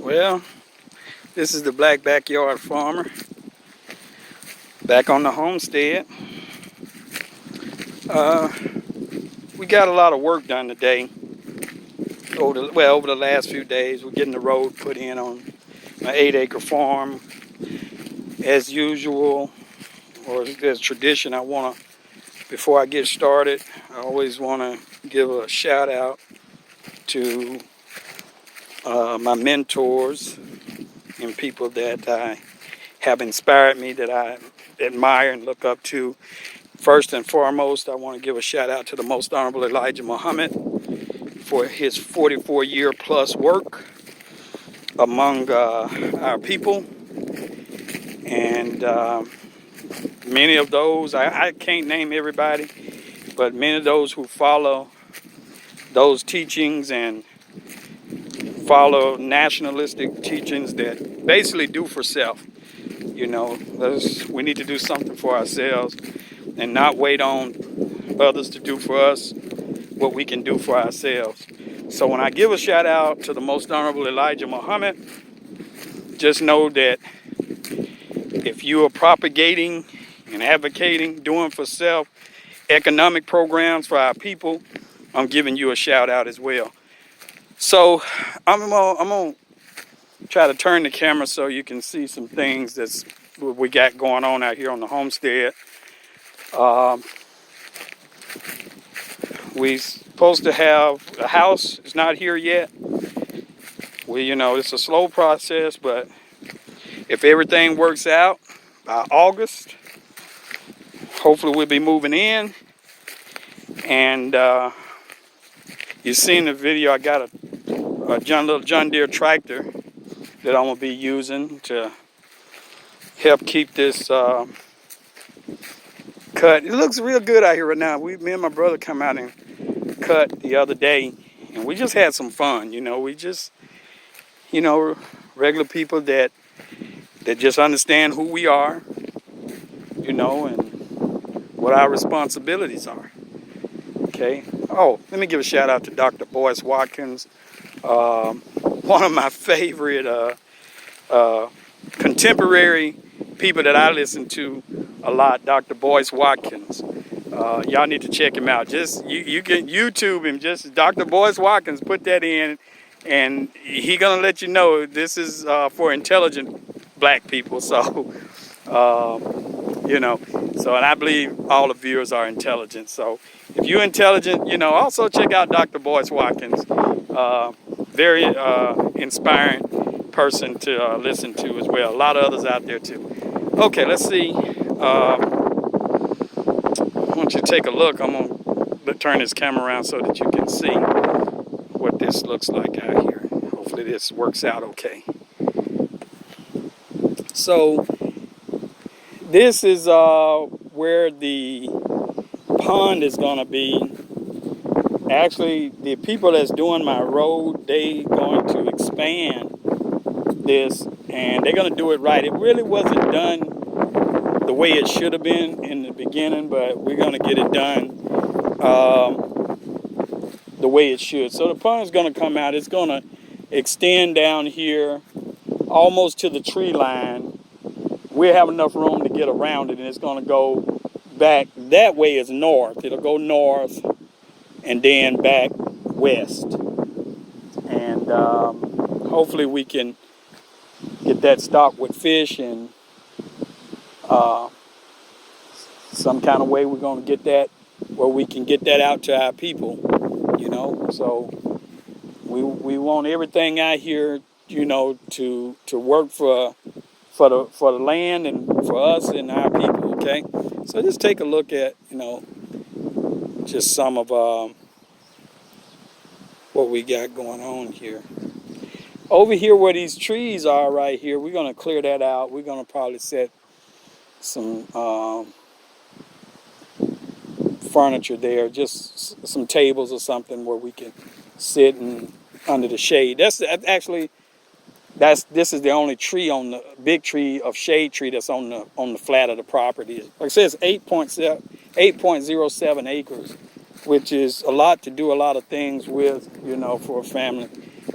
Well, this is the Black Backyard Farmer back on the homestead. We got a lot of work done today. Over the last few days, we're getting the road put in on my 8-acre farm. As usual, or as tradition, before I get started, I always want to give a shout out to my mentors and people that have inspired me, that I admire and look up to. First and foremost, I want to give a shout out to the Most Honorable Elijah Muhammad for his 44-year plus work among our people. And many of those, I can't name everybody, but many of those who follow those teachings and follow nationalistic teachings that basically do for self. You know, we need to do something for ourselves and not wait on others to do for us what we can do for ourselves. So when I give a shout out to the Most Honorable Elijah Muhammad, just know that if you are propagating and advocating, doing for self economic programs for our people, I'm giving you a shout out as well. So I'm gonna try to turn the camera so you can see some things that's what we got going on out here on the homestead. We supposed to have a house. It's not here yet. It's a slow process, but if everything works out by August, hopefully we'll be moving in. And you've seen the video. I got a little John Deere tractor that I'm gonna be using to help keep this cut. It looks real good out here right now. Me and my brother come out and cut the other day, and we just had some fun. We just, regular people that just understand who we are, and what our responsibilities are. Okay. Oh, let me give a shout out to Dr. Boyce Watkins, one of my favorite contemporary people that I listen to a lot, Dr. Boyce Watkins. Y'all need to check him out. Just you can YouTube him, just Dr. Boyce Watkins, put that in, and he gonna let you know this is for intelligent black people. So and I believe all the viewers are intelligent. So if you're intelligent, also check out Dr. Boyce Watkins. Very inspiring person to listen to as well. A lot of others out there too. Okay, let's see. I want you to take a look. I'm going to turn this camera around so that you can see what this looks like out here. Hopefully this works out okay. So this is where the pond is going to be. Actually, the people that's doing my road, they going to expand this, and they're going to do it right. It really wasn't done the way it should have been in the beginning, but we're going to get it done the way it should. So the pond is going to come out. It's going to extend down here almost to the tree line. We have enough room to get around it, and it's going to go back. That way is north. It'll go north and then back west. And hopefully we can get that stocked with fish, and some kind of way we're going to get that where we can get that out to our people, So we want everything out here, to work for the land and for us and our people, okay? So just take a look at, just some of what we got going on here. Over here where these trees are right here, we're going to clear that out. We're going to probably set some furniture there, just some tables or something where we can sit under the shade. This is the only tree on the big tree of shade tree that's on the flat of the property. Like I said, it's 8.07 acres, which is a lot to do a lot of things with, for a family.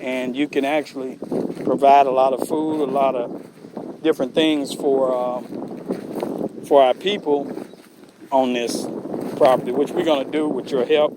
and you can actually provide a lot of food, a lot of different things for our people on this property, which we're gonna do with your help.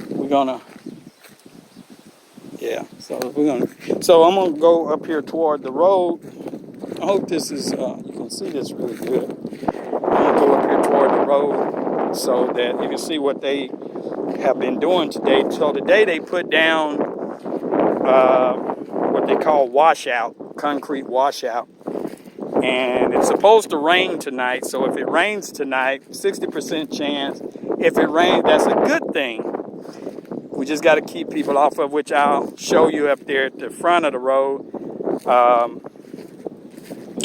We're gonna, yeah. So I'm gonna go up here toward the road. I hope this is you can see this really good. I'm gonna go up here toward the road so that you can see what they have been doing today. So today they put down what they call washout, concrete washout. And it's supposed to rain tonight. So if it rains tonight, 60% chance. If it rains, that's a good thing. We just got to keep people off of, which I'll show you up there at the front of the road.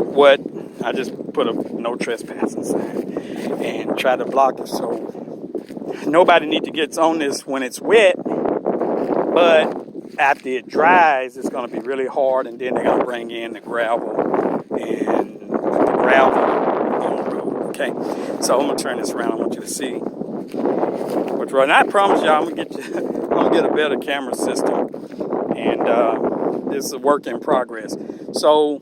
What I just put a no trespassing sign and try to block it so nobody need to get on this when it's wet. But after it dries, it's going to be really hard, and then they're going to bring in the gravel and the gravel on the road. Okay, so I'm going to turn this around. I want you to see what's right. And I promise y'all, I'm going to get a better camera system, and this is a work in progress. So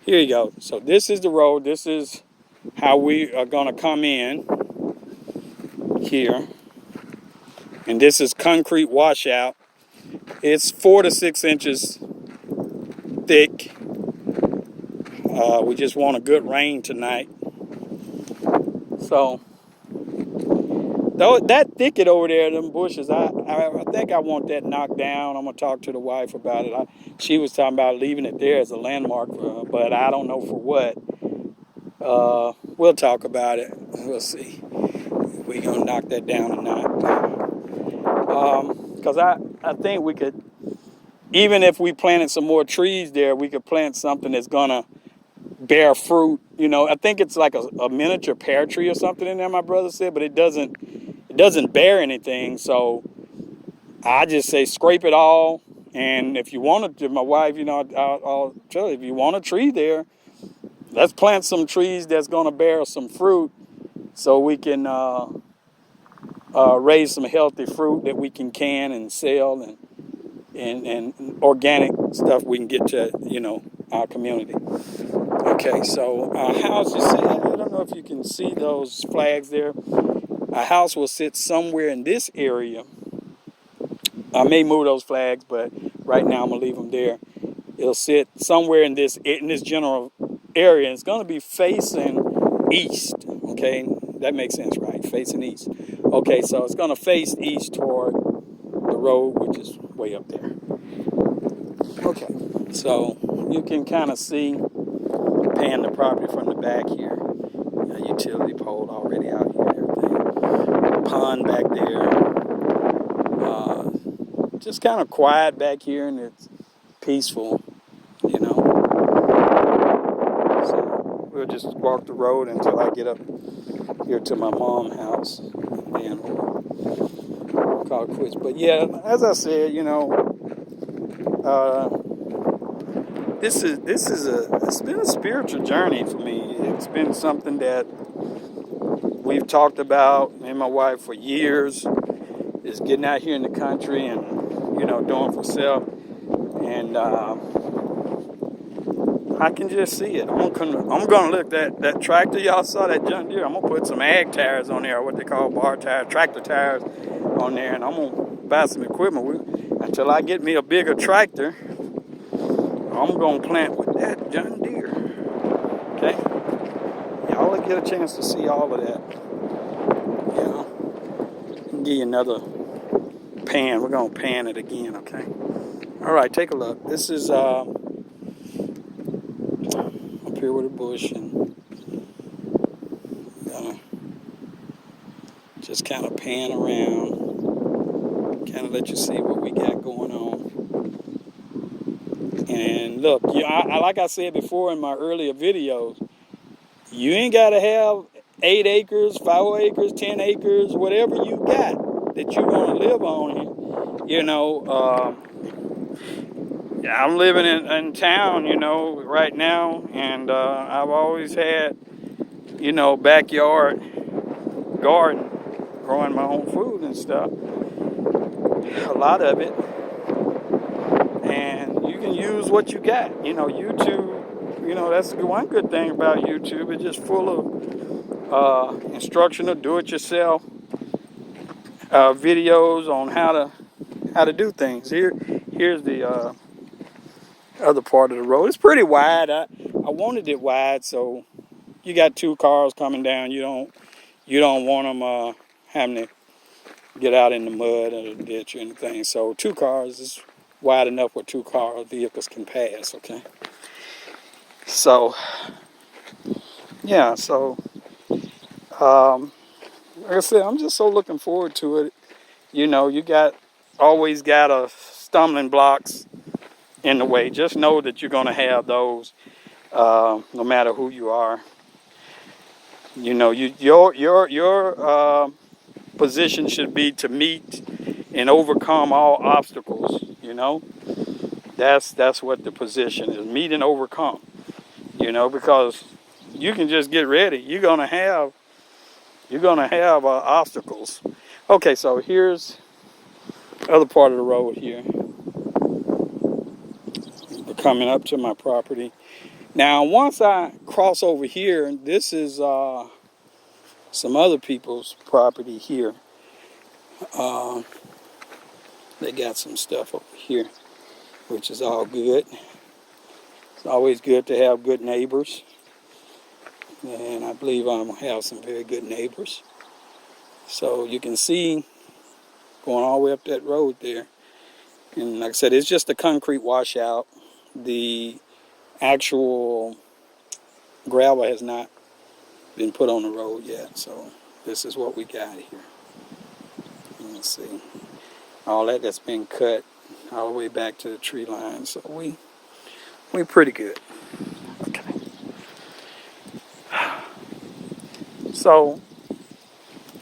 here you go. So this is the road. This is how we are going to come in here. And this is concrete washout. It's 4 to 6 inches thick. We just want a good rain tonight. So that thicket over there, them bushes, I think I want that knocked down. I'm gonna talk to the wife about it. She was talking about leaving it there as a landmark, but I don't know for what. We'll talk about it. We'll see if we're gonna knock that down or not. Because I think we could, even if we planted some more trees there, we could plant something that's gonna bear fruit. You know, I think it's like a miniature pear tree or something in there, my brother said, but it doesn't bear anything. So I just say scrape it all. And if you want to, my wife, you know, I'll tell you, if you want a tree there, let's plant some trees that's gonna bear some fruit, so we can raise some healthy fruit that we can and sell, and organic stuff we can get to, you know, our community. Okay, so our house, you see, I don't know if you can see those flags there. Our house will sit somewhere in this area. I may move those flags, but right now I'm gonna leave them there. It'll sit somewhere in this general area. It's gonna be facing east. Okay, that makes sense, right? Facing east. Okay, so it's gonna face east toward the road, which is way up there. Okay, so you can kind of see, pan the property from the back here. A utility pole already out here and everything. Pond back there. Just kind of quiet back here, and it's peaceful, you know. So we'll just walk the road until I get up here to my mom's house, and then we'll call it quits. But yeah, as I said, you know, it's been a spiritual journey for me. It's been something that we've talked about, me and my wife, for years, is getting out here in the country and, you know, doing for self. And I can just see it. I'm gonna look that tractor y'all saw, that John Deere. I'm gonna put some ag tires on there, or what they call bar tires, tractor tires on there, and I'm gonna buy some equipment. Until I get me a bigger tractor, I'm gonna plant with that John Deere. Okay, y'all will get a chance to see all of that. You know, I'll give you another pan. We're gonna pan it again. Okay. All right, take a look. This is up here with a bush, and gonna just kind of pan around, kind of let you see what we got going on. And look, I like I said before in my earlier videos, you ain't gotta have 8 acres, 5 acres, 10 acres, whatever you got that you want to live on. You know, I'm living in town, you know, right now, and I've always had, you know, backyard garden, growing my own food and stuff. a lot of it, and you can use what you got. You know, YouTube, you know, that's one good thing about YouTube. It's just full of instructional, do-it-yourself videos on how to do things. Here's the other part of the road. It's pretty wide. I wanted it wide, so you got two cars coming down. You don't want them having to get out in the mud or the ditch or anything. So two cars is wide enough where vehicles can pass. Okay. So yeah. So like I said, I'm just so looking forward to it. You know, always got a stumbling blocks in the way. Just know that you're gonna have those, no matter who you are. You know, your position should be to meet and overcome all obstacles. You know, that's what the position is: meet and overcome. You know, because you can just get ready. You're gonna have obstacles. Okay, so here's the other part of the road here. We're coming up to my property. Now, once I cross over here, this is some other people's property here. They got some stuff over here, which is all good. It's always good to have good neighbors. And I believe I'm going to have some very good neighbors. So you can see going all the way up that road there. And like I said, it's just a concrete washout. The actual gravel has not been put on the road yet. So this is what we got here. Let's see. All that's been cut all the way back to the tree line. So we pretty good. Okay. So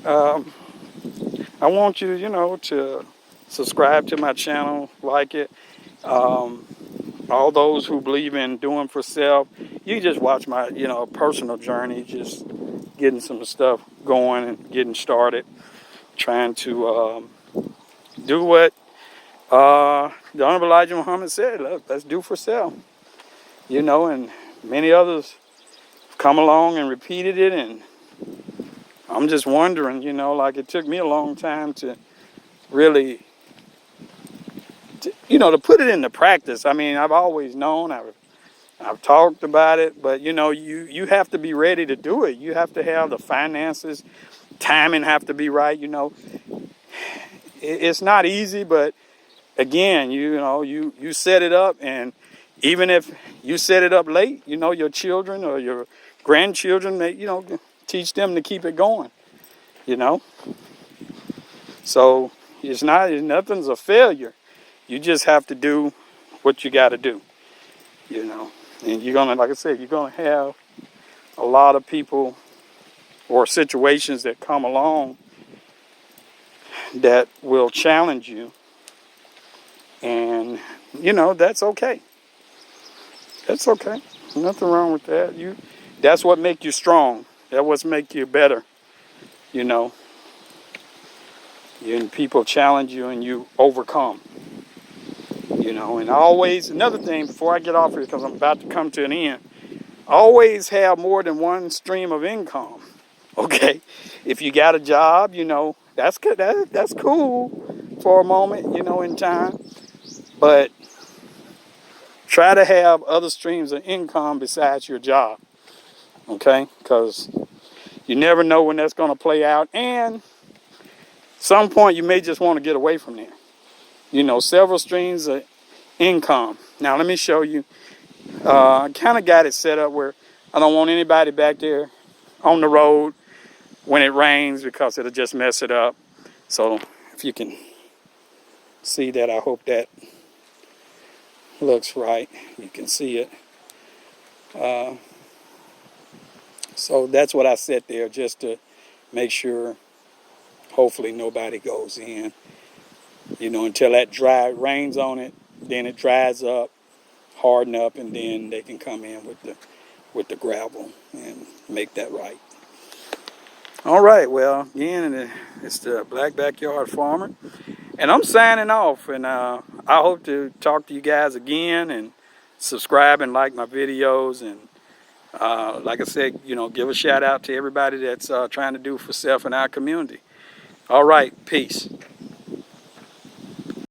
I want you, to subscribe to my channel, like it. All those who believe in doing for self, you just watch my, personal journey, just getting some stuff going and getting started, trying to do what the Honorable Elijah Muhammad said. Look, let's do for self, and many others come along and repeated it, and I'm just wondering, like it took me a long time to really, to put it into practice. I mean, I've always known, I've talked about it, but you have to be ready to do it. You have to have the finances, timing have to be right. It's not easy, but again, you set it up, and even if you set it up late, your children or your grandchildren may, teach them to keep it going, So nothing's a failure. You just have to do what you got to do, And you're gonna, like I said, you're gonna have a lot of people or situations that come along that will challenge you, and that's okay. That's okay. Nothing wrong with that. That's what makes you strong. That's what makes you better. And people challenge you and you overcome. And always, another thing before I get off here, because I'm about to come to an end, always have more than one stream of income. Okay, if you got a job, that's good. That's cool for a moment, in time. But try to have other streams of income besides your job. Okay, because you never know when that's going to play out, and some point you may just want to get away from there. Several streams of income. Now let me show you. I kind of got it set up where I don't want anybody back there on the road when it rains, because it'll just mess it up. So if you can see that, I hope that looks right. You can see it. So that's what I set there, just to make sure hopefully nobody goes in, until that rains on it, then it dries up, harden up, and then they can come in with the gravel and make that right. All right, well, again, it's the Black Backyard Farmer, And I'm signing off, and I hope to talk to you guys again, and subscribe and like my videos. And like I said, give a shout out to everybody that's trying to do for self in our community. All right, peace.